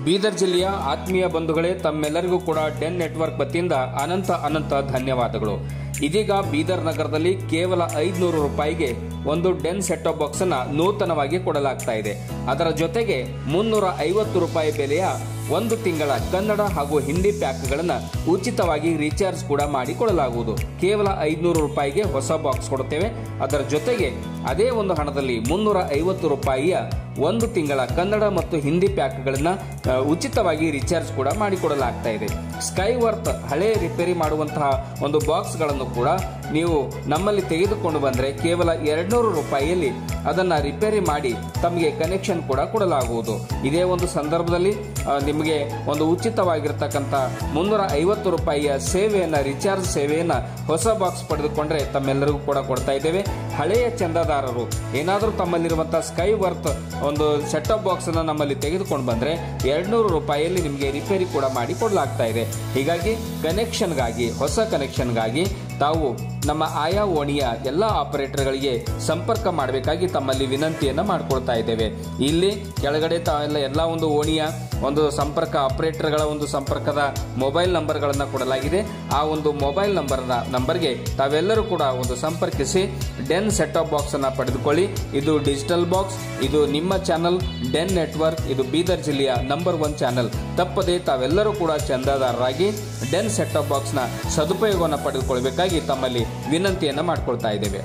ಬೀದರ್ ಜಿಲ್ಲೆಯ ಆತ್ಮೀಯ ಬಂಧುಗಳೇ, ತಮ್ಮೆಲ್ಲರಿಗೂ ಕೂಡ ಡೆನ್ ನೆಟ್ವರ್ಕ್ ವತಿಯಿಂದ ಅನಂತ ಧನ್ಯವಾದಗಳು. ಇದೀಗ ಬೀದರ್ ನಗರದಲ್ಲಿ ಕೇವಲ 500 ರೂಪಾಯಿಗೆ ಒಂದು ಡೆನ್ ಸೆಟ್ ಟಾಪ್ ಬಾಕ್ಸ್ ಅನ್ನ ನೂತನವಾಗಿ ಕೊಡಲಾಗ್ತಾ ಇದೆ. ಅದರ ಜೊತೆಗೆ 350 ರೂಪಾಯಿ ಬೆಲೆಯ 1 ತಿಂಗಳ ಕನ್ನಡ ಹಾಗೂ ಹಿಂದಿ ಪ್ಯಾಕ್ಗಳನ್ನು ಉಚಿತವಾಗಿ ರೀಚಾರ್ಜ್ ಕೂಡ ಮಾಡಿಕೊಡಲಾಗುವುದು. ಕೇವಲ 500 ರೂಪಾಯಿಗೆ ಹೊಸ ಬಾಕ್ಸ್ ಕೊಡುತ್ತೇವೆ. ಅದರ ಜೊತೆಗೆ ಅದೇ ಒಂದು ಹಣದಲ್ಲಿ 350 ರೂಪಾಯಿಯ 1 ತಿಂಗಳ ಕನ್ನಡ ಮತ್ತು ಹಿಂದಿ ಪ್ಯಾಕ್ಗಳನ್ನು ಉಚಿತವಾಗಿ ರೀಚಾರ್ಜ್ ಕೂಡ ಮಾಡಿಕೊಡಲಾಗ್ತಾ ಇದೆ. ಸ್ಕೈ ವರ್ತ್ ಹಳೆ ರಿಪೇರಿ ಮಾಡುವಂತಹ ಒಂದು ಬಾಕ್ಸ್ಗಳನ್ನು ಕೂಡ ನೀವು ನಮ್ಮಲ್ಲಿ ತೆಗೆದುಕೊಂಡು ಬಂದರೆ ಕೇವಲ 200 ರೂಪಾಯಿಯಲ್ಲಿ ಅದನ್ನ ರಿಪೇರಿ ಮಾಡಿ ತಮಗೆ ಕನೆಕ್ಷನ್ ಕೂಡ ಕೊಡಲಾಗುವುದು. ಇದೇ ಒಂದು ಸಂದರ್ಭದಲ್ಲಿ ನಿಮಗೆ ಒಂದು ಉಚಿತವಾಗಿರ್ತಕ್ಕಂಥ 350 ರೂಪಾಯಿಯ ಸೇವೆಯನ್ನ, ರಿಚಾರ್ಜ್ ಸೇವೆಯನ್ನ ಹೊಸ ಬಾಕ್ಸ್ ಪಡೆದುಕೊಂಡ್ರೆ ತಮ್ಮೆಲ್ಲರಿಗೂ ಕೂಡ ಕೊಡ್ತಾ ಇದ್ದೇವೆ. ಹಳೆಯ ಚಂದಾದಾರರು ಏನಾದರೂ ತಮ್ಮಲ್ಲಿರುವಂತಹ ಸ್ಕೈ ವರ್ತ್ ಒಂದು ಸೆಟ್ ಟಾಪ್ ಬಾಕ್ಸ್ ಅನ್ನು ನಮ್ಮಲ್ಲಿ ತೆಗೆದುಕೊಂಡು ಬಂದ್ರೆ 200 ರೂಪಾಯಿಯಲ್ಲಿ ನಿಮಗೆ ರಿಪೇರಿ ಕೂಡ ಮಾಡಿ ಕೊಡಲಾಗ್ತಾ ಇದೆ. ಹೀಗಾಗಿ ಕನೆಕ್ಷನ್ಗಾಗಿ, ಹೊಸ ಕನೆಕ್ಷನ್ಗಾಗಿ ತಾವು ನಮ್ಮ ಆಯಾ ಓಣಿಯ ಎಲ್ಲ ಆಪರೇಟರ್ಗಳಿಗೆ ಸಂಪರ್ಕ ಮಾಡಬೇಕಾಗಿ ತಮ್ಮಲ್ಲಿ ವಿನಂತಿಯನ್ನು ಮಾಡಿಕೊಳ್ತಾ ಇದ್ದೇವೆ. ಇಲ್ಲಿ ಕೆಳಗಡೆ ತಾವೆಲ್ಲ ಎಲ್ಲ ಒಂದು ಓಣಿಯ ಒಂದು ಸಂಪರ್ಕ ಆಪರೇಟರ್ಗಳ ಒಂದು ಸಂಪರ್ಕದ ಮೊಬೈಲ್ ನಂಬರ್ಗಳನ್ನು ಕೊಡಲಾಗಿದೆ. ಆ ಒಂದು ಮೊಬೈಲ್ ನಂಬರ್ಗೆ ತಾವೆಲ್ಲರೂ ಕೂಡ ಒಂದು ಸಂಪರ್ಕಿಸಿ ಡೆನ್ ಸೆಟ್ ಟಾಪ್ ಬಾಕ್ಸ್ ಅನ್ನ ಪಡೆದುಕೊಳ್ಳಿ. ಇದು ಡಿಜಿಟಲ್ ಬಾಕ್ಸ್, ಇದು ನಿಮ್ಮ ಚಾನಲ್ ಡೆನ್ ನೆಟ್ವರ್ಕ್, ಇದು ಬೀದರ್ ಜಿಲ್ಲೆಯ ನಂಬರ್ 1 ಚಾನಲ್. ತಪ್ಪದೆ ತಾವೆಲ್ಲರೂ ಕೂಡ ಚಂದಾದಾರರಾಗಿ ಡೆನ್ ಸೆಟ್ ಟಾಪ್ ಬಾಕ್ಸ್ ನ ಸದುಪಯೋಗವನ್ನು ಪಡೆದುಕೊಳ್ಳಬೇಕಾಗಿ ತಮ್ಮಲ್ಲಿ ವಿನಂತಿಯನ್ನು ಮಾಡಿಕೊಳ್ತಾ ಇದ್ದೇವೆ.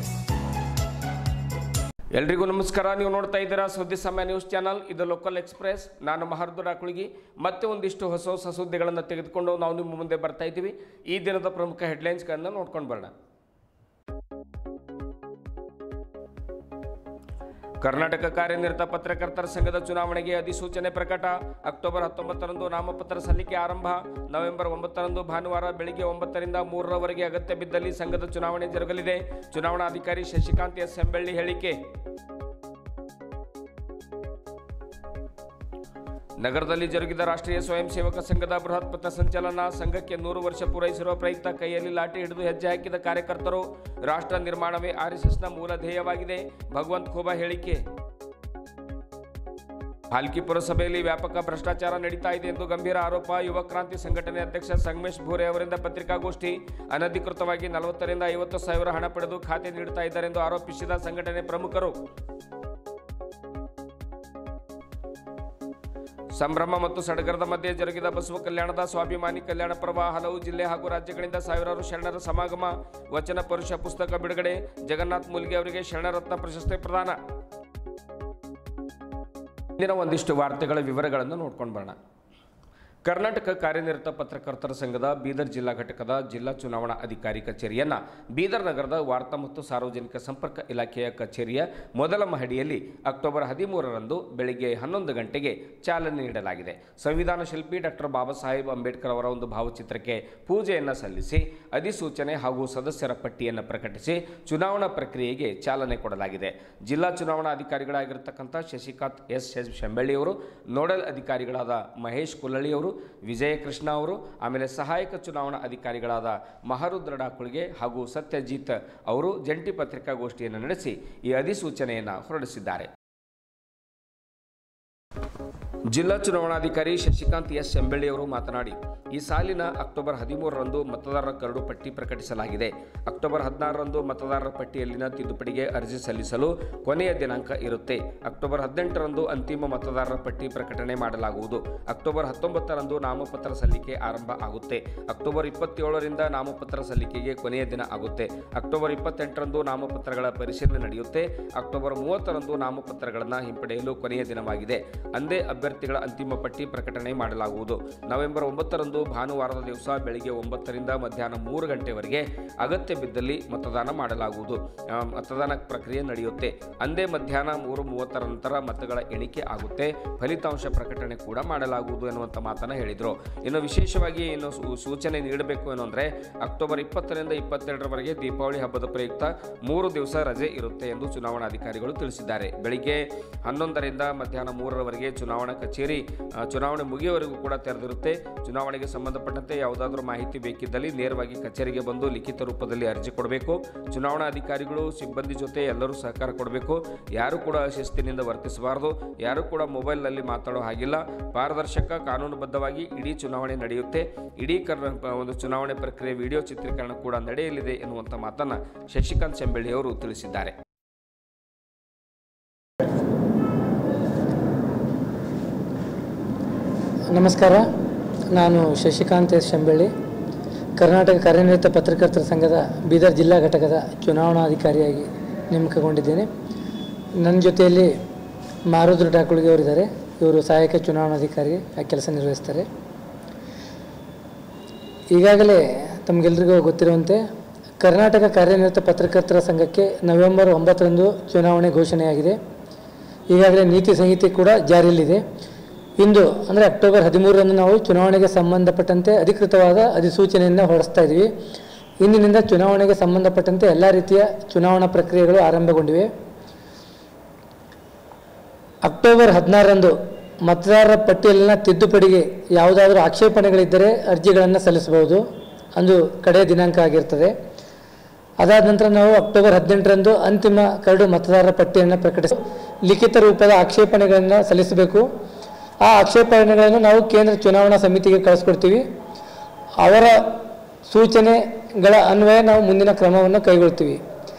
ಎಲ್ರಿಗೂ ನಮಸ್ಕಾರ. ನೀವು ನೋಡ್ತಾ ಇದ್ದೀರಾ ಸುದ್ದಿ ಸಮಯ ನ್ಯೂಸ್ ಚಾನಲ್. ಇದು ಲೋಕಲ್ ಎಕ್ಸ್ಪ್ರೆಸ್. ನಾನು ಮಹರ್ದು ರಾಕುಳಿಗಿ. ಮತ್ತೆ ಒಂದಿಷ್ಟು ಹೊಸ ಸುದ್ದಿಗಳನ್ನು ತೆಗೆದುಕೊಂಡು ನಾವು ನಿಮ್ಮ ಮುಂದೆ ಬರ್ತಾ ಇದ್ದೀವಿ. ಈ ದಿನದ ಪ್ರಮುಖ ಹೆಡ್ಲೈನ್ಸ್ಗಳನ್ನು ನೋಡ್ಕೊಂಡು ಬರೋಣ. ಕರ್ನಾಟಕ ಕಾರ್ಯನಿರತ ಪತ್ರಕರ್ತರ ಸಂಘದ ಚುನಾವಣೆಗೆ ಅಧಿಸೂಚನೆ ಪ್ರಕಟ. ಅಕ್ಟೋಬರ್ 19ರಂದು ನಾಮಪತ್ರ ಸಲ್ಲಿಕೆ ಆರಂಭ. ನವೆಂಬರ್ 9ರಂದು ಭಾನುವಾರ ಬೆಳಿಗ್ಗೆ 9 ರಿಂದ 3 ರವರೆಗೆ ಅಗತ್ಯ ಬಿದ್ದಲ್ಲಿ ಸಂಘದ ಚುನಾವಣೆ ಜರುಗಲಿದೆ. ಚುನಾವಣಾಧಿಕಾರಿ ಶಶಿಕಾಂತ್ ಎಸ್ ಹೆಂಬಳ್ಳಿ ಹೇಳಿಕೆ. ನಗರದಲ್ಲಿ ಜರುಗಿದ ರಾಷ್ಟ್ರೀಯ ಸ್ವಯಂ ಸೇವಕ ಸಂಘದ ಬೃಹತ್ ಪಥ ಸಂಚಲನ. ಸಂಘಕ್ಕೆ 100 ವರ್ಷ ಪೂರೈಸಿರುವ ಪ್ರಯುಕ್ತ ಕೈಯಲ್ಲಿ ಲಾಠಿ ಹಿಡಿದು ಹೆಜ್ಜೆ ಹಾಕಿದ ಕಾರ್ಯಕರ್ತರು. ರಾಷ್ಟ್ರ ನಿರ್ಮಾಣವೇ ಆರ್ಎಸ್ಎಸ್ನ ಮೂಲ ಧ್ಯೇಯವಾಗಿದೆ. ಭಗವಂತ್ ಖೂಬಾ ಹೇಳಿಕೆ. ಹಾಲ್ಕಿ ಪುರಸಭೆಯಲ್ಲಿ ವ್ಯಾಪಕ ಭ್ರಷ್ಟಾಚಾರ ನಡೀತಾ ಇದೆ ಎಂದು ಗಂಭೀರ ಆರೋಪ. ಯುವ ಕ್ರಾಂತಿ ಸಂಘಟನೆ ಅಧ್ಯಕ್ಷ ಸಂಗಮೇಶ್ ಭೂರೆ ಅವರಿಂದ ಪತ್ರಿಕಾಗೋಷ್ಠಿ. ಅನಧಿಕೃತವಾಗಿ 40 ರಿಂದ 50 ಸಾವಿರ ಹಣ ಪಡೆದು ಖಾತೆ ನೀಡುತ್ತಾ ಇದ್ದಾರೆಂದು ಆರೋಪಿಸಿದ ಸಂಘಟನೆ ಪ್ರಮುಖರು. ಸಂಭ್ರಮ ಮತ್ತು ಸಡಗರದ ಮಧ್ಯೆ ಜರುಗಿದ ಬಸವ ಕಲ್ಯಾಣದ ಸ್ವಾಭಿಮಾನಿ ಕಲ್ಯಾಣ ಪರ್ವ. ಹಲವು ಜಿಲ್ಲೆ ಹಾಗೂ ರಾಜ್ಯಗಳಿಂದ ಸಾವಿರಾರು ಶರಣರ ಸಮಾಗಮ. ವಚನ ಪರುಷ ಪುಸ್ತಕ ಬಿಡುಗಡೆ. ಜಗನ್ನಾಥ್ ಮೂಲ್ಗೆ ಅವರಿಗೆ ಶರಣರತ್ನ ಪ್ರಶಸ್ತಿ ಪ್ರದಾನ. ಇಂದಿನ ಒಂದಿಷ್ಟು ವಾರ್ತೆಗಳ ವಿವರಗಳನ್ನು ನೋಡ್ಕೊಂಡು ಬರೋಣ. ಕರ್ನಾಟಕ ಕಾರ್ಯನಿರತ ಪತ್ರಕರ್ತರ ಸಂಘದ ಬೀದರ್ ಜಿಲ್ಲಾ ಘಟಕದ ಜಿಲ್ಲಾ ಚುನಾವಣಾ ಅಧಿಕಾರಿ ಕಚೇರಿಯನ್ನು ಬೀದರ್ ನಗರದ ವಾರ್ತಾ ಮತ್ತು ಸಾರ್ವಜನಿಕ ಸಂಪರ್ಕ ಇಲಾಖೆಯ ಕಚೇರಿಯ ಮೊದಲ ಮಹಡಿಯಲ್ಲಿ ಅಕ್ಟೋಬರ್ 13ರಂದು ಬೆಳಿಗ್ಗೆ 11 ಗಂಟೆಗೆ ಚಾಲನೆ ನೀಡಲಾಗಿದೆ. ಸಂವಿಧಾನ ಶಿಲ್ಪಿ ಡಾಕ್ಟರ್ ಬಾಬಾ ಸಾಹೇಬ್ ಅಂಬೇಡ್ಕರ್ ಅವರ ಒಂದು ಭಾವಚಿತ್ರಕ್ಕೆ ಪೂಜೆಯನ್ನು ಸಲ್ಲಿಸಿ ಅಧಿಸೂಚನೆ ಹಾಗೂ ಸದಸ್ಯರ ಪಟ್ಟಿಯನ್ನು ಪ್ರಕಟಿಸಿ ಚುನಾವಣಾ ಪ್ರಕ್ರಿಯೆಗೆ ಚಾಲನೆ ಕೊಡಲಾಗಿದೆ. ಜಿಲ್ಲಾ ಚುನಾವಣಾ ಅಧಿಕಾರಿಗಳಾಗಿರತಕ್ಕಂಥ ಶಶಿಕಾಂತ್ ಎಸ್ ಹೆಂಬಳ್ಳಿ ಅವರು, ನೋಡಲ್ ಅಧಿಕಾರಿಗಳಾದ ಮಹೇಶ್ ಕುಲ್ಲಳ್ಳಿ ಅವರು, ವಿಜಯಕೃಷ್ಣ ಅವರು, ಆಮೇಲೆ ಸಹಾಯಕ ಚುನಾವಣಾ ಅಧಿಕಾರಿಗಳಾದ ಮಹರುದ್ರ ಡಾಕುಳಿಗೆ ಹಾಗೂ ಸತ್ಯಜಿತ್ ಅವರು ಜಂಟಿ ಪತ್ರಿಕಾಗೋಷ್ಠಿಯನ್ನು ನಡೆಸಿ ಈ ಅಧಿಸೂಚನೆಯನ್ನು ಹೊರಡಿಸಿದ್ದಾರೆ. ಜಿಲ್ಲಾ ಚುನಾವಣಾಧಿಕಾರಿ ಶಶಿಕಾಂತ್ ಎಸ್ ಹೆಂಬಳ್ಳಿ ಅವರು ಮಾತನಾಡಿ, ಈ ಸಾಲಿನ ಅಕ್ಟೋಬರ್ 13ರಂದು ಮತದಾರರ ಕರಡು ಪಟ್ಟಿ ಪ್ರಕಟಿಸಲಾಗಿದೆ. ಅಕ್ಟೋಬರ್ 16ರಂದು ಮತದಾರರ ಪಟ್ಟಿಯಲ್ಲಿನ ತಿದ್ದುಪಡಿಗೆ ಅರ್ಜಿ ಸಲ್ಲಿಸಲು ಕೊನೆಯ ದಿನಾಂಕ ಇರುತ್ತೆ. ಅಕ್ಟೋಬರ್ 18ರಂದು ಅಂತಿಮ ಮತದಾರರ ಪಟ್ಟಿ ಪ್ರಕಟಣೆ ಮಾಡಲಾಗುವುದು. ಅಕ್ಟೋಬರ್ 19ರಂದು ನಾಮಪತ್ರ ಸಲ್ಲಿಕೆ ಆರಂಭ ಆಗುತ್ತೆ. ಅಕ್ಟೋಬರ್ 27ರಿಂದ ನಾಮಪತ್ರ ಸಲ್ಲಿಕೆಗೆ ಕೊನೆಯ ದಿನ ಆಗುತ್ತೆ. ಅಕ್ಟೋಬರ್ 28ರಂದು ನಾಮಪತ್ರಗಳ ಪರಿಶೀಲನೆ ನಡೆಯುತ್ತೆ. ಅಕ್ಟೋಬರ್ 30ರಂದು ನಾಮಪತ್ರಗಳನ್ನು ಹಿಂಪಡೆಯಲು ಕೊನೆಯ ದಿನವಾಗಿದೆ. ಅಂದೇ ಅಭ್ಯರ್ಥಿಗಳ ಅಂತಿಮ ಪಟ್ಟಿ ಪ್ರಕಟಣೆ ಮಾಡಲಾಗುವುದು. ನವೆಂಬರ್ 9ರಂದು ಭಾನುವಾರದ ದಿವಸ ಬೆಳಿಗ್ಗೆ 9 ರಿಂದ ಮಧ್ಯಾಹ್ನ 3 ಗಂಟೆವರೆಗೆ ಅಗತ್ಯ ಬಿದ್ದಲ್ಲಿ ಮತದಾನ ಮಾಡಲಾಗುವುದು. ಮತದಾನ ಪ್ರಕ್ರಿಯೆ ನಡೆಯುತ್ತೆ. ಅಂದೇ ಮಧ್ಯಾಹ್ನ 3:30 ನಂತರ ಮತಗಳ ಎಣಿಕೆ ಆಗುತ್ತೆ. ಫಲಿತಾಂಶ ಪ್ರಕಟಣೆ ಕೂಡ ಮಾಡಲಾಗುವುದು ಎನ್ನುವಂಥ ಮಾತನ್ನು ಹೇಳಿದರು. ಇನ್ನು ವಿಶೇಷವಾಗಿ ಇನ್ನು ಸೂಚನೆ ನೀಡಬೇಕು ಏನಂದರೆ ಅಕ್ಟೋಬರ್ 20ರಿಂದ 22ರವರೆಗೆ ದೀಪಾವಳಿ ಹಬ್ಬದ ಪ್ರಯುಕ್ತ 3 ದಿವಸ ರಜೆ ಇರುತ್ತೆ ಎಂದು ಚುನಾವಣಾಧಿಕಾರಿಗಳು ತಿಳಿಸಿದ್ದಾರೆ. ಬೆಳಿಗ್ಗೆ 11ರಿಂದ ಮಧ್ಯಾಹ್ನ 3ರವರೆಗೆ ಚುನಾವಣಾ ಕಚೇರಿ ಚುನಾವಣೆ ಮುಗಿಯುವವರೆಗೂ ಕೂಡ ತೆರೆದಿರುತ್ತೆ. ಚುನಾವಣೆಗೆ ಸಂಬಂಧಪಟ್ಟಂತೆ ಯಾವುದಾದ್ರೂ ಮಾಹಿತಿ ಬೇಕಿದ್ದಲ್ಲಿ ನೇರವಾಗಿ ಕಚೇರಿಗೆ ಬಂದು ಲಿಖಿತ ರೂಪದಲ್ಲಿ ಅರ್ಜಿ ಕೊಡಬೇಕು. ಚುನಾವಣಾ ಅಧಿಕಾರಿಗಳು ಸಿಬ್ಬಂದಿ ಜೊತೆ ಎಲ್ಲರೂ ಸಹಕಾರ ಕೊಡಬೇಕು. ಯಾರು ಕೂಡ ಶಿಸ್ತಿನಿಂದ ವರ್ತಿಸಬಾರದು. ಯಾರು ಕೂಡ ಮೊಬೈಲ್ನಲ್ಲಿ ಮಾತಾಡೋ ಹಾಗಿಲ್ಲ. ಪಾರದರ್ಶಕ, ಕಾನೂನುಬದ್ಧವಾಗಿ ಇಡೀ ಚುನಾವಣೆ ನಡೆಯುತ್ತೆ. ಇಡೀ ಒಂದು ಚುನಾವಣೆ ಪ್ರಕ್ರಿಯೆ ವಿಡಿಯೋ ಚಿತ್ರೀಕರಣ ಕೂಡ ನಡೆಯಲಿದೆ ಎನ್ನುವಂಥ ಮಾತನ್ನು ಶಶಿಕಾಂತ್ ಶೆಂಬೆಳ್ಳಿ ಅವರು ತಿಳಿಸಿದ್ದಾರೆ. ನಮಸ್ಕಾರ, ನಾನು ಶಶಿಕಾಂತ್ ಎಸ್ ಶೆಂಬೆಳ್ಳಿ, ಕರ್ನಾಟಕ ಕಾರ್ಯನಿರತ ಪತ್ರಕರ್ತರ ಸಂಘದ ಬೀದರ್ ಜಿಲ್ಲಾ ಘಟಕದ ಚುನಾವಣಾಧಿಕಾರಿಯಾಗಿ ನೇಮಕಗೊಂಡಿದ್ದೇನೆ. ನನ್ನ ಜೊತೆಯಲ್ಲಿ ಮಾರುದ್ರ ಡಾಕುಳಿಗೆ ಅವರಿದ್ದಾರೆ. ಇವರು ಸಹಾಯಕ ಚುನಾವಣಾಧಿಕಾರಿ ಆಗಿ ಕೆಲಸ ನಿರ್ವಹಿಸ್ತಾರೆ. ಈಗಾಗಲೇ ತಮಗೆಲ್ಲರಿಗೂ ಗೊತ್ತಿರುವಂತೆ ಕರ್ನಾಟಕ ಕಾರ್ಯನಿರತ ಪತ್ರಕರ್ತರ ಸಂಘಕ್ಕೆ ನವೆಂಬರ್ 9ರಂದು ಚುನಾವಣೆ ಘೋಷಣೆಯಾಗಿದೆ. ಈಗಾಗಲೇ ನೀತಿ ಸಂಹಿತೆ ಕೂಡ ಜಾರಿಯಲ್ಲಿದೆ. ಇಂದು ಅಂದರೆ ಅಕ್ಟೋಬರ್ 13ರಂದು ನಾವು ಚುನಾವಣೆಗೆ ಸಂಬಂಧಪಟ್ಟಂತೆ ಅಧಿಕೃತವಾದ ಅಧಿಸೂಚನೆಯನ್ನು ಹೊರಡಿಸ್ತಾ ಇದ್ದೀವಿ. ಇಂದಿನಿಂದ ಚುನಾವಣೆಗೆ ಸಂಬಂಧಪಟ್ಟಂತೆ ಎಲ್ಲ ರೀತಿಯ ಚುನಾವಣಾ ಪ್ರಕ್ರಿಯೆಗಳು ಆರಂಭಗೊಂಡಿವೆ. ಅಕ್ಟೋಬರ್ 16ರಂದು ಮತದಾರರ ಪಟ್ಟಿಯಲ್ಲಿನ ತಿದ್ದುಪಡಿಗೆ ಯಾವುದಾದ್ರೂ ಆಕ್ಷೇಪಣೆಗಳಿದ್ದರೆ ಅರ್ಜಿಗಳನ್ನು ಸಲ್ಲಿಸಬಹುದು. ಅಂದು ಕಡೆಯ ದಿನಾಂಕ ಆಗಿರ್ತದೆ. ಅದಾದ ನಂತರ ನಾವು ಅಕ್ಟೋಬರ್ 18ರಂದು ಅಂತಿಮ ಕರಡು ಮತದಾರರ ಪಟ್ಟಿಯನ್ನು ಪ್ರಕಟಿಸಿ ಲಿಖಿತ ರೂಪದ ಆಕ್ಷೇಪಣೆಗಳನ್ನು ಸಲ್ಲಿಸಬೇಕು. ಆ ಆಕ್ಷೇಪಣೆಗಳನ್ನು ನಾವು ಕೇಂದ್ರ ಚುನಾವಣಾ ಸಮಿತಿಗೆ ಕಳಿಸ್ಕೊಡ್ತೀವಿ. ಅವರ ಸೂಚನೆಗಳ ಅನ್ವಯ ನಾವು ಮುಂದಿನ ಕ್ರಮವನ್ನು ಕೈಗೊಳ್ತೀವಿ.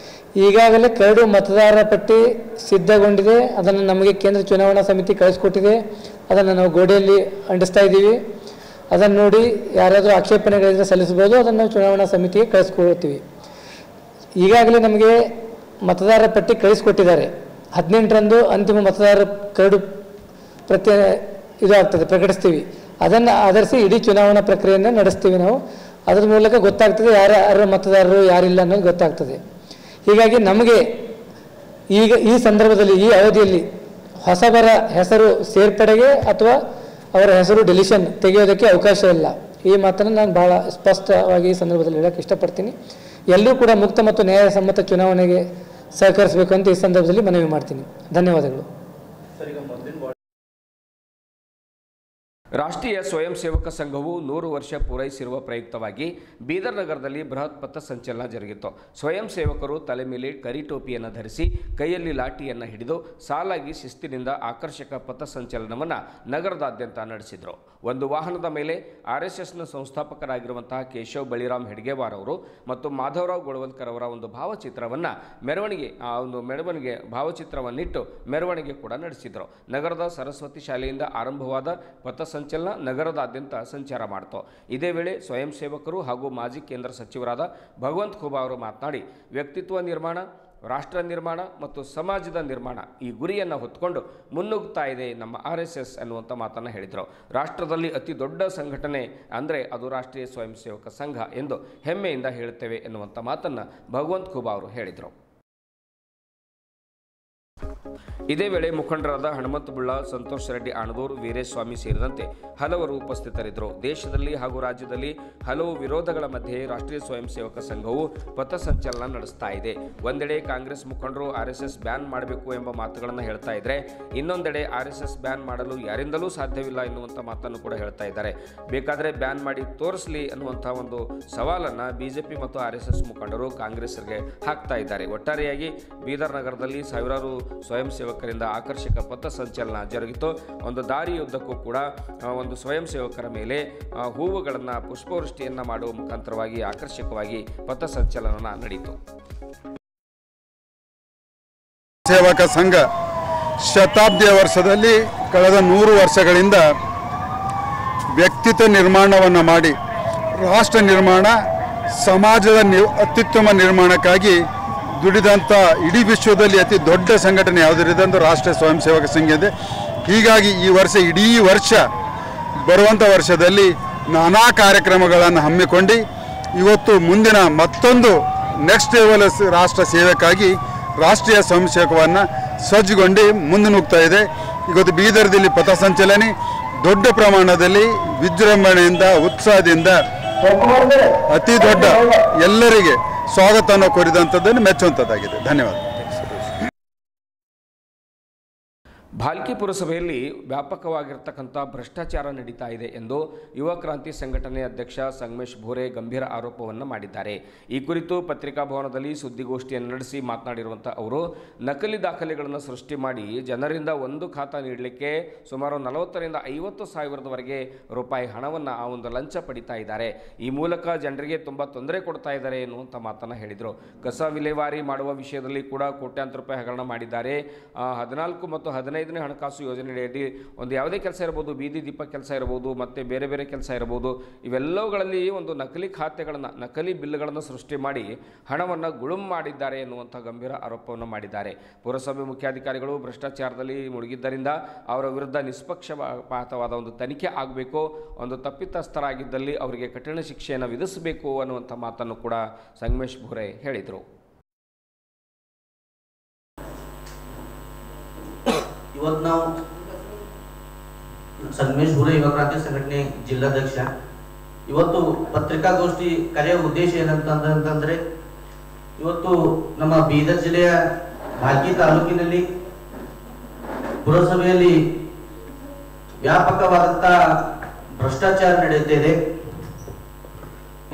ಈಗಾಗಲೇ ಕರಡು ಮತದಾರರ ಪಟ್ಟಿ ಸಿದ್ಧಗೊಂಡಿದೆ. ಅದನ್ನು ನಮಗೆ ಕೇಂದ್ರ ಚುನಾವಣಾ ಸಮಿತಿ ಕಳಿಸ್ಕೊಟ್ಟಿದೆ. ಅದನ್ನು ನಾವು ಗೋಡೆಯಲ್ಲಿ ಅಂಟಿಸ್ತಾ ಇದ್ದೀವಿ. ಅದನ್ನು ನೋಡಿ ಯಾರಾದರೂ ಆಕ್ಷೇಪಣೆಗಳಿಂದ ಸಲ್ಲಿಸಬಹುದು. ಅದನ್ನು ನಾವು ಚುನಾವಣಾ ಸಮಿತಿಗೆ ಕಳಿಸ್ಕೊಡ್ತೀವಿ. ಈಗಾಗಲೇ ನಮಗೆ ಮತದಾರರ ಪಟ್ಟಿ ಕಳಿಸ್ಕೊಟ್ಟಿದ್ದಾರೆ. 18ರಂದು ಅಂತಿಮ ಮತದಾರರ ಕರಡು ಪ್ರಕಟಿಸ್ತೀವಿ. ಅದನ್ನು ಆಧರಿಸಿ ಇಡೀ ಚುನಾವಣಾ ಪ್ರಕ್ರಿಯೆಯನ್ನು ನಡೆಸ್ತೀವಿ ನಾವು. ಅದರ ಮೂಲಕ ಗೊತ್ತಾಗ್ತದೆ ಯಾರು ಮತದಾರರು ಯಾರಿಲ್ಲ ಅನ್ನೋದು ಗೊತ್ತಾಗ್ತದೆ. ಹೀಗಾಗಿ ನಮಗೆ ಈಗ ಈ ಸಂದರ್ಭದಲ್ಲಿ ಈ ಅವಧಿಯಲ್ಲಿ ಹೊಸಬರ ಹೆಸರು ಸೇರ್ಪಡೆಗೆ ಅಥವಾ ಅವರ ಹೆಸರು ಡಿಲಿಷನ್ ತೆಗೆಯೋದಕ್ಕೆ ಅವಕಾಶ ಇಲ್ಲ. ಈ ಮಾತನ್ನು ನಾನು ಭಾಳ ಸ್ಪಷ್ಟವಾಗಿ ಈ ಸಂದರ್ಭದಲ್ಲಿ ಹೇಳೋಕ್ಕೆ ಇಷ್ಟಪಡ್ತೀನಿ. ಎಲ್ಲರೂ ಕೂಡ ಮುಕ್ತ ಮತ್ತು ನ್ಯಾಯಸಮ್ಮತ ಚುನಾವಣೆಗೆ ಸಹಕರಿಸಬೇಕು ಅಂತ ಈ ಸಂದರ್ಭದಲ್ಲಿ ಮನವಿ ಮಾಡ್ತೀನಿ. ಧನ್ಯವಾದಗಳು. ರಾಷ್ಟ್ರೀಯ ಸ್ವಯಂ ಸೇವಕ ಸಂಘವು 100 ವರ್ಷ ಪೂರೈಸಿರುವ ಪ್ರಯುಕ್ತವಾಗಿ ಬೀದರ್ ನಗರದಲ್ಲಿ ಬೃಹತ್ ಪಥಸಂಚಲನ ಜರುಗಿತು. ಸ್ವಯಂ ಸೇವಕರು ತಲೆ ಮೇಲೆ ಕರಿಟೋಪಿಯನ್ನು ಧರಿಸಿ ಕೈಯಲ್ಲಿ ಲಾಠಿಯನ್ನು ಹಿಡಿದು ಸಾಲಾಗಿ ಶಿಸ್ತಿನಿಂದ ಆಕರ್ಷಕ ಪಥಸಂಚಲನವನ್ನು ನಗರದಾದ್ಯಂತ ನಡೆಸಿದರು. ಒಂದು ವಾಹನದ ಮೇಲೆ RSSನ ಸಂಸ್ಥಾಪಕರಾಗಿರುವಂತಹ ಕೇಶವ್ ಬಳಿರಾಮ್ ಹೆಡ್ಗೇವಾರ್ ಅವರು ಮತ್ತು ಮಾಧವರಾವ್ ಗೋಳವಲ್ಕರ್ ಅವರ ಒಂದು ಭಾವಚಿತ್ರವನ್ನು ಭಾವಚಿತ್ರವನ್ನಿಟ್ಟು ಮೆರವಣಿಗೆ ಕೂಡ ನಡೆಸಿದರು. ನಗರದ ಸರಸ್ವತಿ ಶಾಲೆಯಿಂದ ಆರಂಭವಾದ ಪಥಸಂಚಲನ ನಗರದಾದ್ಯಂತ ಸಂಚಾರ ಮಾಡಿತು. ಇದೇ ವೇಳೆ ಸ್ವಯಂ ಸೇವಕರು ಹಾಗೂ ಮಾಜಿ ಕೇಂದ್ರ ಸಚಿವರಾದ ಭಗವಂತ್ ಖೂಬಾ ಅವರು ಮಾತನಾಡಿ, ವ್ಯಕ್ತಿತ್ವ ನಿರ್ಮಾಣ, ರಾಷ್ಟ್ರ ನಿರ್ಮಾಣ ಮತ್ತು ಸಮಾಜದ ನಿರ್ಮಾಣ ಈ ಗುರಿಯನ್ನು ಹೊತ್ತುಕೊಂಡು ಮುನ್ನುಗ್ತಾ ಇದೆ ನಮ್ಮ RSS ಅನ್ನುವಂಥ ಮಾತನ್ನು ಹೇಳಿದರು. ರಾಷ್ಟ್ರದಲ್ಲಿ ಅತಿ ದೊಡ್ಡ ಸಂಘಟನೆ ಅಂದರೆ ಅದು ರಾಷ್ಟ್ರೀಯ ಸ್ವಯಂ ಸೇವಕ ಸಂಘ ಎಂದು ಹೆಮ್ಮೆಯಿಂದ ಹೇಳುತ್ತೇವೆ ಎನ್ನುವಂಥ ಮಾತನ್ನು ಭಗವಂತ್ ಖೂಬಾ ಅವರು ಹೇಳಿದರು. ಇದೇ ವೇಳೆ ಮುಖಂಡರಾದ ಹನುಮಂತ ಬುಳ್ಳ, ಸಂತೋಷ್ ರೆಡ್ಡಿ ಆಣದೂರು, ವೀರೇಸ್ವಾಮಿ ಸೇರಿದಂತೆ ಹಲವರು ಉಪಸ್ಥಿತರಿದ್ದರು. ದೇಶದಲ್ಲಿ ಹಾಗೂ ರಾಜ್ಯದಲ್ಲಿ ಹಲವು ವಿರೋಧಗಳ ಮಧ್ಯೆ ರಾಷ್ಟ್ರೀಯ ಸ್ವಯಂ ಸೇವಕ ಸಂಘವು ಪಥಸಂಚಲನ ನಡೆಸ್ತಾ ಇದೆ. ಒಂದೆಡೆ ಕಾಂಗ್ರೆಸ್ ಮುಖಂಡರು RSS ಬ್ಯಾನ್ ಮಾಡಬೇಕು ಎಂಬ ಮಾತುಗಳನ್ನು ಹೇಳ್ತಾ ಇದ್ದಾರೆ. ಇನ್ನೊಂದೆಡೆ RSS ಬ್ಯಾನ್ ಮಾಡಲು ಯಾರಿಂದಲೂ ಸಾಧ್ಯವಿಲ್ಲ ಎನ್ನುವಂಥ ಮಾತನ್ನು ಕೂಡ ಹೇಳ್ತಾ ಇದ್ದಾರೆ. ಬೇಕಾದರೆ ಬ್ಯಾನ್ ಮಾಡಿ ತೋರಿಸಲಿ ಅನ್ನುವಂಥ ಒಂದು ಸವಾಲನ್ನು BJP ಮತ್ತು RSS ಮುಖಂಡರು ಕಾಂಗ್ರೆಸ್ಗೆ ಹಾಕ್ತಾ ಇದ್ದಾರೆ. ಒಟ್ಟಾರೆಯಾಗಿ ಬೀದರ್ ನಗರದಲ್ಲಿ ಸಾವಿರಾರು ಸ್ವಯಂ ಸೇವಕರಿಂದ ಆಕರ್ಷಕ ಪಥಸಂಚಲನ ಜರುಗಿತು. ಒಂದು ದಾರಿಯುದ್ದಕ್ಕೂ ಕೂಡ ಒಂದು ಸ್ವಯಂ ಸೇವಕರ ಮೇಲೆ ಹೂವುಗಳನ್ನು ಪುಷ್ಪವೃಷ್ಟಿಯನ್ನು ಮಾಡುವ ಮುಖಾಂತರವಾಗಿ ಆಕರ್ಷಕವಾಗಿ ಪಥಸಂಚಲನ ನಡೆಯಿತು. ಸೇವಕ ಸಂಘ ಶತಾಬ್ದಿಯ ವರ್ಷದಲ್ಲಿ ಕಳೆದ 100 ವರ್ಷಗಳಿಂದ ವ್ಯಕ್ತಿತ್ವ ನಿರ್ಮಾಣವನ್ನು ಮಾಡಿ ರಾಷ್ಟ್ರ ನಿರ್ಮಾಣ, ಸಮಾಜದ ಅತ್ಯುತ್ತಮ ನಿರ್ಮಾಣಕ್ಕಾಗಿ ದುಡಿದಂಥ ಇಡೀ ವಿಶ್ವದಲ್ಲಿ ಅತಿ ದೊಡ್ಡ ಸಂಘಟನೆ ಯಾವುದರಿದೆ ಅಂದ್ರೆ ರಾಷ್ಟ್ರೀಯ ಸ್ವಯಂ ಸೇವಕ ಸಂಘ ಇದೆ. ಹೀಗಾಗಿ ಈ ವರ್ಷ ಇಡೀ ವರ್ಷ ಬರುವಂಥ ವರ್ಷದಲ್ಲಿ ನಾನಾ ಕಾರ್ಯಕ್ರಮಗಳನ್ನು ಹಮ್ಮಿಕೊಂಡು ಇವತ್ತು ಮುಂದಿನ ಮತ್ತೊಂದು ನೆಕ್ಸ್ಟ್ ಲೆವೆಲ್ ರಾಷ್ಟ್ರ ಸೇವೆಗಾಗಿ ರಾಷ್ಟ್ರೀಯ ಸ್ವಯಂ ಸೇವಕವನ್ನು ಸಜ್ಜುಗೊಂಡು ಮುಂದೆ ನುಗ್ತಾ ಇದೆ. ಇವತ್ತು ಬೀದರ್ದಲ್ಲಿ ಪಥಸಂಚಲನೆ ದೊಡ್ಡ ಪ್ರಮಾಣದಲ್ಲಿ ವಿಜೃಂಭಣೆಯಿಂದ ಉತ್ಸಾಹದಿಂದ ಅತಿ ದೊಡ್ಡ ಎಲ್ಲರಿಗೆ ಸ್ವಾಗತವನ್ನು ಕೋರಿದಂಥದ್ದನ್ನು ಮೆಚ್ಚುವಂಥದ್ದಾಗಿದೆ. ಧನ್ಯವಾದ. ಭಾಲ್ಕಿ ಪುರಸಭೆಯಲ್ಲಿ ವ್ಯಾಪಕವಾಗಿರ್ತಕ್ಕಂಥ ಭ್ರಷ್ಟಾಚಾರ ನಡೀತಾ ಇದೆ ಎಂದು ಯುವ ಕ್ರಾಂತಿ ಸಂಘಟನೆ ಅಧ್ಯಕ್ಷ ಸಂಗಮೇಶ್ ಭೂರೆ ಗಂಭೀರ ಆರೋಪವನ್ನು ಮಾಡಿದ್ದಾರೆ. ಈ ಕುರಿತು ಪತ್ರಿಕಾ ಭವನದಲ್ಲಿ ಸುದ್ದಿಗೋಷ್ಠಿಯನ್ನು ನಡೆಸಿ ಮಾತನಾಡಿರುವಂಥ ಅವರು ನಕಲಿ ದಾಖಲೆಗಳನ್ನು ಸೃಷ್ಟಿ ಮಾಡಿ ಜನರಿಂದ ಒಂದು ಖಾತಾ ನೀಡಲಿಕ್ಕೆ ಸುಮಾರು 40ರಿಂದ 50 ಸಾವಿರದವರೆಗೆ ರೂಪಾಯಿ ಹಣವನ್ನು ಆ ಒಂದು ಲಂಚ ಪಡಿತಾ ಇದ್ದಾರೆ. ಈ ಮೂಲಕ ಜನರಿಗೆ ತುಂಬ ತೊಂದರೆ ಕೊಡ್ತಾ ಇದ್ದಾರೆ ಎನ್ನುವಂಥ ಮಾತನ್ನು ಹೇಳಿದರು. ಕಸ ವಿಲೇವಾರಿ ಮಾಡುವ ವಿಷಯದಲ್ಲಿ ಕೂಡ ಕೋಟ್ಯಾಂತರ ರೂಪಾಯಿ ಹಗರಣ ಮಾಡಿದ್ದಾರೆ. 14 ಮತ್ತು 15ನೇ ಹಣಕಾಸು ಯೋಜನೆಯಡಿ ಒಂದು ಯಾವುದೇ ಕೆಲಸ ಇರಬಹುದು, ಬೀದಿ ದೀಪ ಕೆಲಸ ಇರಬಹುದು, ಮತ್ತು ಬೇರೆ ಬೇರೆ ಕೆಲಸ ಇರಬಹುದು, ಇವೆಲ್ಲವುಗಳಲ್ಲಿ ಒಂದು ನಕಲಿ ಖಾತೆಗಳನ್ನು, ನಕಲಿ ಬಿಲ್ಗಳನ್ನು ಸೃಷ್ಟಿ ಮಾಡಿ ಹಣವನ್ನು ಗುಳುಂ ಮಾಡಿದ್ದಾರೆ ಎನ್ನುವಂಥ ಗಂಭೀರ ಆರೋಪವನ್ನು ಮಾಡಿದ್ದಾರೆ. ಪುರಸಭೆ ಮುಖ್ಯಾಧಿಕಾರಿಗಳು ಭ್ರಷ್ಟಾಚಾರದಲ್ಲಿ ಮುಳುಗಿದ್ದರಿಂದ ಅವರ ವಿರುದ್ಧ ನಿಷ್ಪಕ್ಷಪಾತವಾದ ಒಂದು ತನಿಖೆ ಆಗಬೇಕು, ಒಂದು ತಪ್ಪಿತಸ್ಥರಾಗಿದ್ದಲ್ಲಿ ಅವರಿಗೆ ಕಠಿಣ ಶಿಕ್ಷೆಯನ್ನು ವಿಧಿಸಬೇಕು ಅನ್ನುವಂಥ ಮಾತನ್ನು ಕೂಡ ಸಂಗಮೇಶ್ ಭೂರೆ ಹೇಳಿದರು. ಇವತ್ತು ನಾವು ಸಂಗಮೇಶ್ ಭೂರೆ ಯುವ ಕ್ರಾಂತಿ ಸಂಘಟನೆ ಜಿಲ್ಲಾಧ್ಯಕ್ಷ. ಇವತ್ತು ಪತ್ರಿಕಾಗೋಷ್ಠಿ ಕರೆಯುವ ಉದ್ದೇಶ ಏನಂತಂದ್ರೆ, ಇವತ್ತು ನಮ್ಮ ಬೀದರ್ ಜಿಲ್ಲೆಯ ಭಾಲ್ಕಿ ತಾಲೂಕಿನಲ್ಲಿ ಪುರಸಭೆಯಲ್ಲಿ ವ್ಯಾಪಕವಾದಂಥ ಭ್ರಷ್ಟಾಚಾರ ನಡೆಯುತ್ತಿದೆ.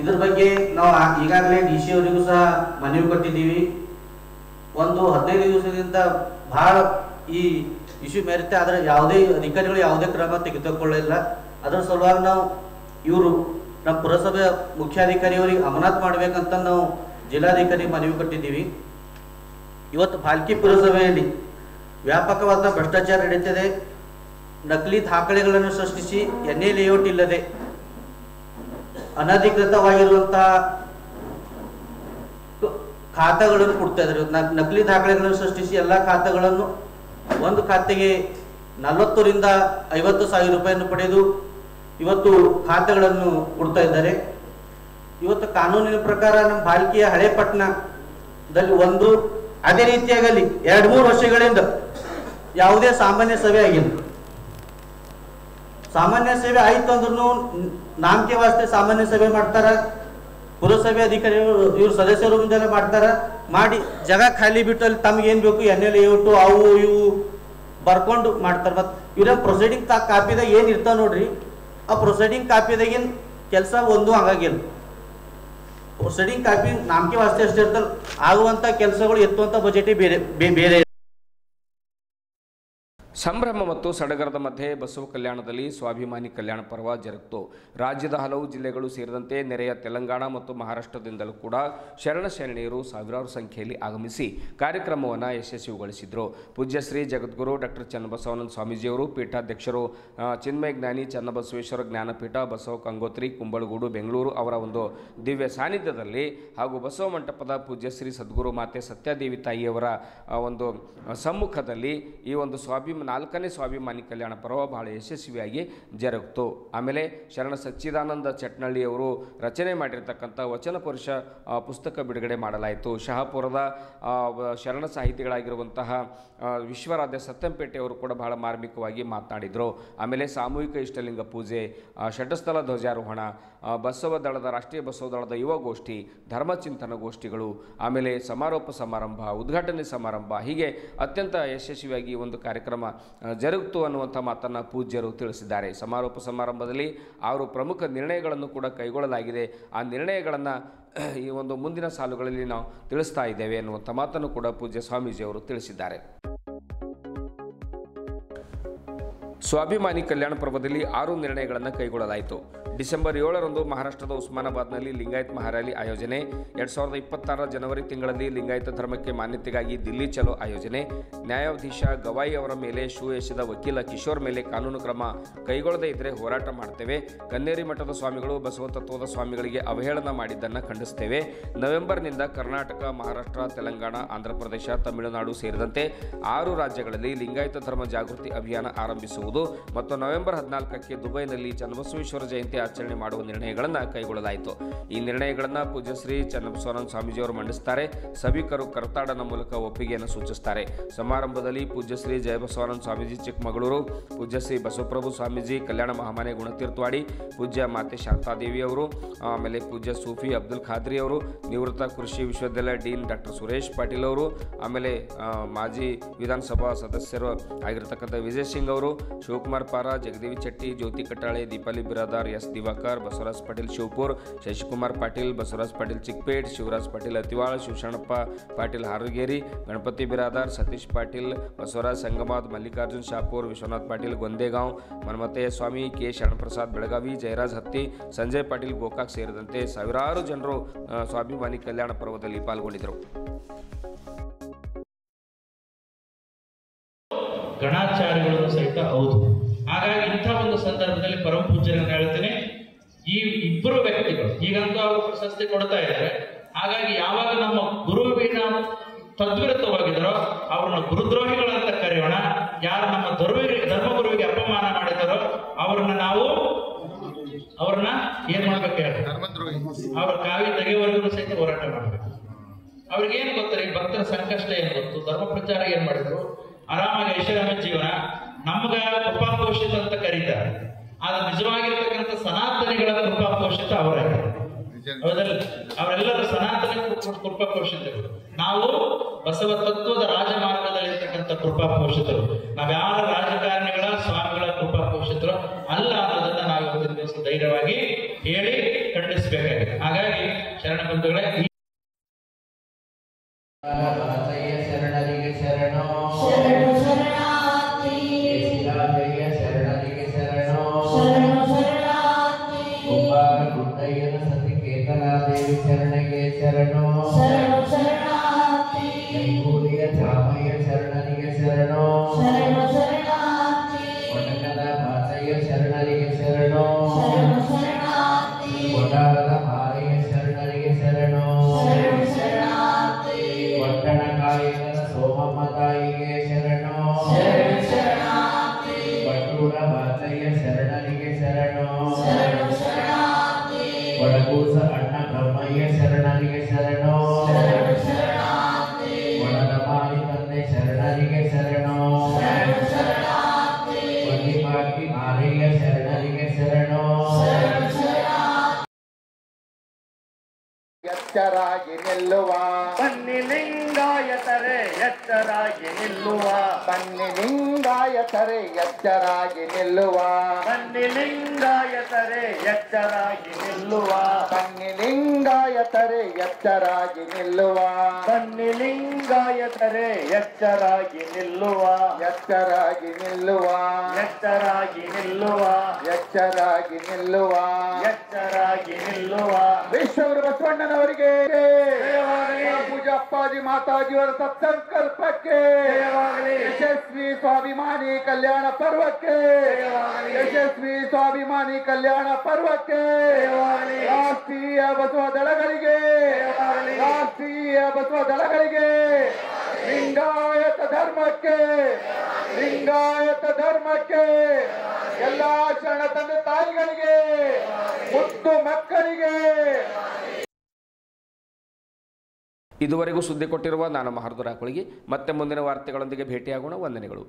ಇದ್ರ ಬಗ್ಗೆ ನಾವು ಈಗಾಗಲೇ DC ಅವರಿಗೂ ಸಹ ಮನವಿ ಕೊಟ್ಟಿದ್ದೀವಿ. ಒಂದು 15 ದಿವಸದಿಂದ ಬಹಳ ಈ ಇಶ್ಯೂ ಮೇರುತ್ತೆ, ಆದರೆ ಯಾವುದೇ ಅಧಿಕಾರಿಗಳು ಯಾವುದೇ ಕ್ರಮ ತೆಗೆದುಕೊಳ್ಳಿಲ್ಲ. ಅದರ ಸಲುವಾಗಿ ನಾವು ಇವರು ನಮ್ಮ ಪುರಸಭೆ ಮುಖ್ಯಾಧಿಕಾರಿಯವರಿಗೆ ಅಮಾನತ್ ಮಾಡಬೇಕಂತ ನಾವು ಜಿಲ್ಲಾಧಿಕಾರಿ ಮನವಿ ಕೊಟ್ಟಿದ್ದೀವಿ. ಇವತ್ತು ಭಾಲ್ಕಿ ಪುರಸಭೆಯಲ್ಲಿ ವ್ಯಾಪಕವಾದ ಭ್ರಷ್ಟಾಚಾರ ನಡೀತಿದೆ. ನಕಲಿ ದಾಖಲೆಗಳನ್ನು ಸೃಷ್ಟಿಸಿ NA ಲೇಔಟ್ ಇಲ್ಲದೆ ಅನಧಿಕೃತವಾಗಿರುವಂತಹ ಖಾತೆಗಳನ್ನು ಕೊಡ್ತಾ ಇದ್ದಾರೆ. ನಕಲಿ ದಾಖಲೆಗಳನ್ನು ಸೃಷ್ಟಿಸಿ ಎಲ್ಲ ಖಾತೆಗಳನ್ನು ಒಂದು ಖಾತೆಗೆ 40ರಿಂದ 50 ಸಾವಿರ ರೂಪಾಯಿಯನ್ನು ಪಡೆದು ಇವತ್ತು ಖಾತೆಗಳನ್ನು ಕೊಡ್ತಾ ಇದ್ದಾರೆ. ಇವತ್ತು ಕಾನೂನಿನ ಪ್ರಕಾರ ನಮ್ಮ ಭಾಲ್ಕಿಯ ಹಳೆ ಪಟ್ಟಣದಲ್ಲಿ ಒಂದು ಅದೇ ರೀತಿಯಾಗಲಿ 2-3 ವರ್ಷಗಳಿಂದ ಯಾವುದೇ ಸಾಮಾನ್ಯ ಸಭೆ ಆಗಿಲ್ಲ. ಸಾಮಾನ್ಯ ಸಭೆ ಆಯ್ತು ಅಂದ್ರೂ ನಾಮಕೆ ವಾಸ್ತೆ ಸಾಮಾನ್ಯ ಸಭೆ ಮಾಡ್ತಾರ, ಪುರಸಭೆ ಅಧಿಕಾರಿಗಳು ಇವ್ರು ಸದಸ್ಯರು ಮುಂದೆಲ್ಲ ಮಾಡ್ತಾರ, ಮಾಡಿ ಜಾಗ ಖಾಲಿ ಬಿಟ್ಟು ಅಲ್ಲಿ ತಮ್ಗೇನು ಬೇಕು NA ಲೇಔಟು ಅವು ಇವು ಬರ್ಕೊಂಡು ಮಾಡ್ತಾರೆ. ಮತ್ತು ಇವ್ರ ಪ್ರೊಸೀಡಿಂಗ್ ಕಾಪಿದಾಗ ಏನು ಇರ್ತಾವ ನೋಡ್ರಿ, ಆ ಪ್ರೊಸೀಡಿಂಗ್ ಕಾಪಿದಾಗಿನ ಕೆಲಸ ಒಂದು ಹಂಗಾಗಿಲ್ಲ. ಪ್ರೊಸೀಡಿಂಗ್ ಕಾಪಿ ನಾಮಕೆ ವಾಸ್ತೆ ಅಷ್ಟೇ ಇರ್ತಲ್ಲ, ಆಗುವಂಥ ಕೆಲಸಗಳು ಎತ್ತುವಂಥ ಬಜೆಟೇ ಬೇರೆ ಬೇರೆ. ಸಂಭ್ರಮ ಮತ್ತು ಸಡಗರದ ಮಧ್ಯೆ ಬಸವ ಕಲ್ಯಾಣದಲ್ಲಿ ಸ್ವಾಭಿಮಾನಿ ಕಲ್ಯಾಣ ಪರ್ವ ಜರುಗಿತು. ರಾಜ್ಯದ ಹಲವು ಜಿಲ್ಲೆಗಳು ಸೇರಿದಂತೆ ನೆರೆಯ ತೆಲಂಗಾಣ ಮತ್ತು ಮಹಾರಾಷ್ಟ್ರದಿಂದಲೂ ಕೂಡ ಶರಣೆಯರು ಸಾವಿರಾರು ಸಂಖ್ಯೆಯಲ್ಲಿ ಆಗಮಿಸಿ ಕಾರ್ಯಕ್ರಮವನ್ನು ಯಶಸ್ವಿಗೊಳಿಸಿದರು. ಪೂಜ್ಯ ಶ್ರೀ ಜಗದ್ಗುರು ಡಾಕ್ಟರ್ ಚನ್ನಬಸವಾನಂದ ಸ್ವಾಮೀಜಿಯವರು, ಪೀಠಾಧ್ಯಕ್ಷರು ಚಿನ್ಮಯ ಜ್ಞಾನಿ ಚನ್ನಬಸವೇಶ್ವರ ಜ್ಞಾನಪೀಠ ಬಸವ ಕಂಗೋತ್ರಿ ಕುಂಬಳಗೂಡು ಬೆಂಗಳೂರು ಅವರ ಒಂದು ದಿವ್ಯ ಸಾನ್ನಿಧ್ಯದಲ್ಲಿ ಹಾಗೂ ಬಸವ ಮಂಟಪದ ಪೂಜ್ಯ ಶ್ರೀ ಸದ್ಗುರು ಮಾತೆ ಸತ್ಯಾದೇವಿ ತಾಯಿಯವರ ಒಂದು ಸಮ್ಮುಖದಲ್ಲಿ ಈ ಒಂದು 4ನೇ ಸ್ವಾಭಿಮಾನಿ ಕಲ್ಯಾಣ ಪರ್ವ ಬಹಳ ಯಶಸ್ವಿಯಾಗಿ ಜರುಗಿತು. ಆಮೇಲೆ ಶರಣ ಸಚ್ಚಿದಾನಂದ ಚಟ್ನಳ್ಳಿ ಅವರು ರಚನೆ ಮಾಡಿರ್ತಕ್ಕಂಥ ವಚನ ಪುರುಷ ಪುಸ್ತಕ ಬಿಡುಗಡೆ ಮಾಡಲಾಯಿತು. ಶಹಾಪುರದ ಶರಣ ಸಾಹಿತಿಗಳಾಗಿರುವಂತಹ ವಿಶ್ವರಾಧ್ಯ ಸತ್ತಂಪೇಟೆಯವರು ಕೂಡ ಬಹಳ ಮಾರ್ಮಿಕವಾಗಿ ಮಾತನಾಡಿದರು. ಆಮೇಲೆ ಸಾಮೂಹಿಕ ಇಷ್ಟಲಿಂಗ ಪೂಜೆ, ಷಡ್ಸ್ಥಲ ಧ್ವಜಾರೋಹಣ, ಬಸವ ದಳದ ರಾಷ್ಟ್ರೀಯ ಬಸವ ದಳದ ಯುವ ಗೋಷ್ಠಿ, ಧರ್ಮಚಿಂತನ ಗೋಷ್ಠಿಗಳು, ಆಮೇಲೆ ಸಮಾರೋಪ ಸಮಾರಂಭ, ಉದ್ಘಾಟನೆ ಸಮಾರಂಭ, ಹೀಗೆ ಅತ್ಯಂತ ಯಶಸ್ವಿಯಾಗಿ ಒಂದು ಕಾರ್ಯಕ್ರಮ ಜರುಗಿತು ಅನ್ನುವಂಥ ಮಾತನ್ನು ಪೂಜ್ಯರು ತಿಳಿಸಿದ್ದಾರೆ. ಸಮಾರೋಪ ಸಮಾರಂಭದಲ್ಲಿ 6 ಪ್ರಮುಖ ನಿರ್ಣಯಗಳನ್ನು ಕೂಡ ಕೈಗೊಳ್ಳಲಾಗಿದೆ. ಆ ನಿರ್ಣಯಗಳನ್ನು ಈ ಒಂದು ಮುಂದಿನ ಸಾಲುಗಳಲ್ಲಿ ನಾವು ತಿಳಿಸ್ತಾ ಇದ್ದೇವೆ ಅನ್ನುವಂಥ ಮಾತನ್ನು ಕೂಡ ಪೂಜ್ಯ ಸ್ವಾಮೀಜಿಯವರು ತಿಳಿಸಿದ್ದಾರೆ. ಸ್ವಾಭಿಮಾನಿ ಕಲ್ಯಾಣ ಪರ್ವದಲ್ಲಿ 6 ನಿರ್ಣಯಗಳನ್ನು ಕೈಗೊಳ್ಳಲಾಯಿತು. ಡಿಸೆಂಬರ್ 7ರಂದು ಮಹಾರಾಷ್ಟ್ರದ ಉಸ್ಮಾನಾಬಾದ್ನಲ್ಲಿ ಲಿಂಗಾಯತ್ ಮಹಾರ್ಯಾಲಿ ಆಯೋಜನೆ, 2026 ಜನವರಿ ತಿಂಗಳಲ್ಲಿ ಲಿಂಗಾಯತ ಧರ್ಮಕ್ಕೆ ಮಾನ್ಯತೆಗಾಗಿ ದಿಲ್ಲಿ ಚಲೋ ಆಯೋಜನೆ, ನ್ಯಾಯಾಧೀಶ ಗವಾಯಿ ಅವರ ಮೇಲೆ ಶೂ ಎಸೆದ ವಕೀಲ ಕಿಶೋರ್ ಮೇಲೆ ಕಾನೂನು ಕ್ರಮ ಕೈಗೊಳ್ಳದೇ ಇದ್ದರೆ ಹೋರಾಟ ಮಾಡ್ತೇವೆ, ಕನ್ನೇರಿ ಮಠದ ಸ್ವಾಮಿಗಳು ಬಸವ ತತ್ವದ ಸ್ವಾಮಿಗಳಿಗೆ ಅವಹೇಳನ ಮಾಡಿದ್ದನ್ನು ಖಂಡಿಸ್ತೇವೆ, ನವೆಂಬರ್ನಿಂದ ಕರ್ನಾಟಕ, ಮಹಾರಾಷ್ಟ್ರ, ತೆಲಂಗಾಣ, ಆಂಧ್ರಪ್ರದೇಶ, ತಮಿಳುನಾಡು ಸೇರಿದಂತೆ 6 ರಾಜ್ಯಗಳಲ್ಲಿ ಲಿಂಗಾಯತ ಧರ್ಮ ಜಾಗೃತಿ ಅಭಿಯಾನ ಆರಂಭಿಸುವ ನಡೆಸಲಾಗುವುದು ಮತ್ತು ನವೆಂಬರ್ 14ಕ್ಕೆ ದುಬೈನಲ್ಲಿ ಚನ್ನಬಸವೇಶ್ವರ ಜಯಂತಿ ಆಚರಣೆ ಮಾಡುವ ನಿರ್ಣಯಗಳನ್ನು ಕೈಗೊಳ್ಳಲಾಯಿತು. ಈ ನಿರ್ಣಯಗಳನ್ನು ಪೂಜ್ಯ ಶ್ರೀ ಚನ್ನಬಸವಾನಂದ ಸ್ವಾಮೀಜಿಯವರು ಮಂಡಿಸುತ್ತಾರೆ. ಸಭಿಕರು ಕರತಾಡನ ಮೂಲಕ ಒಪ್ಪಿಗೆಯನ್ನು ಸೂಚಿಸುತ್ತಾರೆ. ಸಮಾರಂಭದಲ್ಲಿ ಪೂಜ್ಯ ಶ್ರೀ ಜಯಬಸವಾನಂದ ಸ್ವಾಮೀಜಿ ಚಿಕ್ಕಮಗಳೂರು, ಪೂಜ್ಯ ಶ್ರೀ ಬಸವಪ್ರಭು ಸ್ವಾಮೀಜಿ ಕಲ್ಯಾಣ ಮಹಾಮನೆ ಗುಣತೀರ್ಥವಾಡಿ, ಪೂಜ್ಯ ಮಾತೆ ಶಾಂತಾದೇವಿ ಅವರು, ಆಮೇಲೆ ಪೂಜ್ಯ ಸೂಫಿ ಅಬ್ದುಲ್ ಖಾದ್ರಿ ಅವರು, ನಿವೃತ್ತ ಕೃಷಿ ವಿಶ್ವವಿದ್ಯಾಲಯ ಡೀನ್ ಡಾಕ್ಟರ್ ಸುರೇಶ್ ಪಾಟೀಲ್ ಅವರು, ಆಮೇಲೆ ಮಾಜಿ ವಿಧಾನಸಭಾ ಸದಸ್ಯರು ಆಗಿರತಕ್ಕಂಥ ವಿಜಯ್ ಸಿಂಗ್ ಅವರು, ಶಿವಕುಮಾರ್ ಪಾರ, ಜಗದೇವಿ ಚಟ್ಟಿ, ಜ್ಯೋತಿ ಕಟ್ಟಾಳೆ, ದೀಪಾಲಿ ಬಿರಾದಾರ್, ಎಸ್ ದಿವಾಕರ್, ಬಸವರಾಜ್ ಪಾಟೀಲ್ ಶಿವಪುರ್, ಶಶಿಕುಮಾರ್ ಪಾಟೀಲ್, ಬಸವರಾಜ್ ಪಾಟೀಲ್ ಚಿಕ್ಕಪೇಟ್, ಶಿವರಾಜ್ ಪಾಟೀಲ್ ಅತಿವಾಳ, ಶಿವಶರಣಪ್ಪ ಪಾಟೀಲ್ ಹಾರುಗೇರಿ, ಗಣಪತಿ ಬಿರಾದಾರ್, ಸತೀಶ್ ಪಾಟೀಲ್, ಬಸವರಾಜ್ ಸಂಗಮಾದ್, ಮಲ್ಲಿಕಾರ್ಜುನ್ ಶಾಪೂರ್, ವಿಶ್ವನಾಥ್ ಪಾಟೀಲ್ ಗೊಂದೇಗಾಂವ್, ಮನ್ಮಥಯ್ಯ ಸ್ವಾಮಿ, ಕೆ ಶರಣಪ್ರಸಾದ್ ಬೆಳಗಾವಿ, ಜಯರಾಜ್ ಹತ್ತಿ, ಸಂಜಯ್ ಪಾಟೀಲ್ ಗೋಕಾಕ್ ಸೇರಿದಂತೆ ಸಾವಿರಾರು ಜನರು ಸ್ವಾಭಿಮಾನಿ ಕಲ್ಯಾಣ ಪರ್ವದಲ್ಲಿ ಪಾಲ್ಗೊಂಡಿದ್ದರು. ಗಣಾಚಾರ್ಯಗಳು ಸಹಿತ ಹೌದು. ಹಾಗಾಗಿ ಇಂಥ ಒಂದು ಸಂದರ್ಭದಲ್ಲಿ ಪರಮ ಪೂಜ್ಯರನ್ನು ಹೇಳ್ತೀನಿ, ಈ ಇಬ್ಬರು ವ್ಯಕ್ತಿಗಳು ಈಗಂತೂ ಅವರು ಪ್ರಶಸ್ತಿ ಕೊಡ್ತಾ ಇದ್ದಾರೆ. ಹಾಗಾಗಿ ಯಾವಾಗ ನಮ್ಮ ಗುರುವಿನ ತದ್ವಿರುದ್ಧವಾಗಿದ್ದಾರೋ ಅವ್ರನ್ನ ಗುರುದ್ರೋಹಿಗಳಂತ ಕರೆಯೋಣ. ಯಾರು ನಮ್ಮ ಧರ್ಮಗುರುವಿಗೆ ಅಪಮಾನ ಮಾಡಿದಾರೋ ಅವ್ರನ್ನ ಏನ್ ಮಾಡ್ಬೇಕು ಹೇಳಿ, ಅವ್ರ ಕಾವಿ ತೆಗೆಯವರೆಗೂ ಸಹಿತ ಹೋರಾಟ ಮಾಡ್ಬೇಕು. ಅವ್ರಿಗೇನು ಗೊತ್ತಾರೆ, ಈ ಭಕ್ತರ ಸಂಕಷ್ಟ ಏನ್ ಗೊತ್ತು, ಧರ್ಮ ಪ್ರಚಾರ ಏನ್ ಮಾಡಿದ್ರು, ಆರಾಮಾಗಿ ಐಷಾರಾಮ ಜೀವನ. ನಮ್ಗ ಕೃಪಾಪೋಷಿತ ಅಂತ ಕರೀತಾರೆ, ಆದ್ರೆ ನಿಜವಾಗಿರ್ತಕ್ಕಂಥ ಸನಾತನಿಗಳ ಕೃಪಾಪೋಷಿತ ಅವರಾಗಿದ್ದಾರೆ. ಅವರೆಲ್ಲರೂ ಸನಾತನ ಕೃಪಾಪೋಷಿತರು. ನಾವು ಬಸವ ತತ್ವದ ರಾಜಮಾರ್ಗದಲ್ಲಿರ್ತಕ್ಕಂಥ ಕೃಪಾಪೋಷಿತರು. ನಾವ್ಯಾರ ರಾಜಕಾರಣಿಗಳ ಸ್ವಾಮಿಗಳ ಕೃಪಾಪೋಷಿತರು ಅಲ್ಲ ಅನ್ನೋದನ್ನ ನಾವು ಇವತ್ತಿನ ದಿವಸ ಧೈರ್ಯವಾಗಿ ಹೇಳಿ ಖಂಡಿಸಬೇಕಾಗಿದೆ. ಹಾಗಾಗಿ ಶರಣ ಬಂಧುಗಳೇ, ಶರಣರಿಗೆ ಶರಣೋ ಶರಣು ಶರಣಾರ್ಥಿ, ಶರಣರಿಗೆ ಶರಣೋ ಶರಣು ಶರಣಾರ್ಥಿ, ಕುಮಾರ ಗುಡ್ಡಯ್ಯನ ಸತಿ ಕೇತಲಾದೇವಿ ಶರಣಗೆ ಶರಣೋ ಶರಣು ಶರಣಾರ್ಥಿ, ಕೈಗೂಡಿಯ ಚಾಮಯ್ಯ ಶರಣರಿಗೆ ಶರಣೋ ಶರಣು ಶರಣಾರ್ಥಿ, ಒಡಕದ ಮಾತಯ್ಯ ಶರಣರಿಗೆ ಶರಣೋ ಶರಣು ಶರಣಾರ್ಥಿ, ಒಡಾರದ ಮಾರಯ್ಯ ಶರಣರಿಗೆ ಶರಣೋ ಶರಣು ಶರಣಾರ್ಥಿ, ಒಟ್ಟಣ ಕಾಯಕದ ಸೋಮಮ್ಮ ತಾಯಿಗೆ ಶರಣೋ ಶರಣು ಶರಣಾರ್ಥಿ, ಬಟ್ಟೂರ ಮಾತಯ್ಯ ಶರಣರಿಗೆ ಶರಣೋ ಶರಣು ಶರಣಾರ್ಥಿ, ಒಡಗೂಸ ಅಣ್ಣ ಬ್ರಹ್ಮಯ್ಯ ಶರಣರಿಗೆ ಶರಣೋ ಶರಣು ಶರಣಾರ್ಥಿ, ಒಡದ ಮಾರಿ ತಂದೆ ಶರಣರಿಗೆ ಶರಣೋ ಶರಣು ಶರಣಾರ್ಥಿ, ಒಡ್ಡಿಮಾಕಿ ಮಾರಯ್ಯ ಶರಣರಿಗೆ ಶರಣೋ ಶರಣು ಶರಣಾರ್ಥಿ. ಎಚ್ಚರಾಗಿ ನಿಲ್ಲುವ ಬನ್ನಿ ಲಿಂಗಾಯತರೆ, ಎಚ್ಚರಾಗಿ ನಿಲ್ಲುವ ಬನ್ನಿ ಲಿಂಗಾಯತರೆ, ಎಚ್ಚರಾಗಿ ನಿಲ್ಲುವ ಬನ್ನಿ ಲಿಂಗಾಯತರೆ, ಎಚ್ಚರಾಗಿ ನಿಲ್ಲುವ ಬನ್ನಿ ಲಿಂಗಾಯತರೆ, ಎಚ್ಚರಾಗಿ ನಿಲ್ಲುವ ಬನ್ನಿ ಲಿಂಗಾಯತರೆ, ಎಚ್ಚರಾಗಿ ನಿಲ್ಲುವ ಎಚ್ಚರಾಗಿ ನಿಲ್ಲುವ ಎಚ್ಚರಾಗಿ ನಿಲ್ಲುವ ಎಚ್ಚರಾಗಿ ನಿಲ್ಲುವ ಎಚ್ಚರಾಗಿ ನಿಲ್ಲುವ. ವಿಶ್ವಗುರು ಬಸವಣ್ಣನವರಿಗೆ ಪೂಜಾ ಅಪ್ಪಾಜಿ ಮಾತಾಜಿಯವರ ಸತ್ಸಂಕಲ್ಪಕ್ಕೆ, ಯಶಸ್ವಿ ಸ್ವಾಭಿಮಾನಿ ಕಲ್ಯಾಣ ಪರ್ವಕ್ಕೆ, ಯಶಸ್ವಿ ಸ್ವಾಭಿಮಾನಿ ಕಲ್ಯಾಣ ಪರ್ವಕ್ಕೆ, ರಾಷ್ಟ್ರೀಯ ಬಸವ ದಳಗಳಿಗೆ, ರಾಷ್ಟ್ರೀಯ ಬಸವ ದಳಗಳಿಗೆ, ಲಿಂಗಾಯತ ಧರ್ಮಕ್ಕೆ, ಲಿಂಗಾಯತ ಧರ್ಮಕ್ಕೆ, ಎಲ್ಲಾ ಶರಣ ತಂದೆ ತಾಯಿಗಳಿಗೆ, ಮುದ್ದು ಮಕ್ಕಳಿಗೆ. ಇದುವರೆಗೂ ಸುದ್ದಿ ಕೊಟ್ಟಿರುವ ನಾನು ಮಹರ್ದೂರ ಕೊಳಗಿ. ಮತ್ತೆ ಮುಂದಿನ ವಾರ್ತೆಗಳೊಂದಿಗೆ ಭೇಟಿಯಾಗೋಣ. ವಂದನೆಗಳು.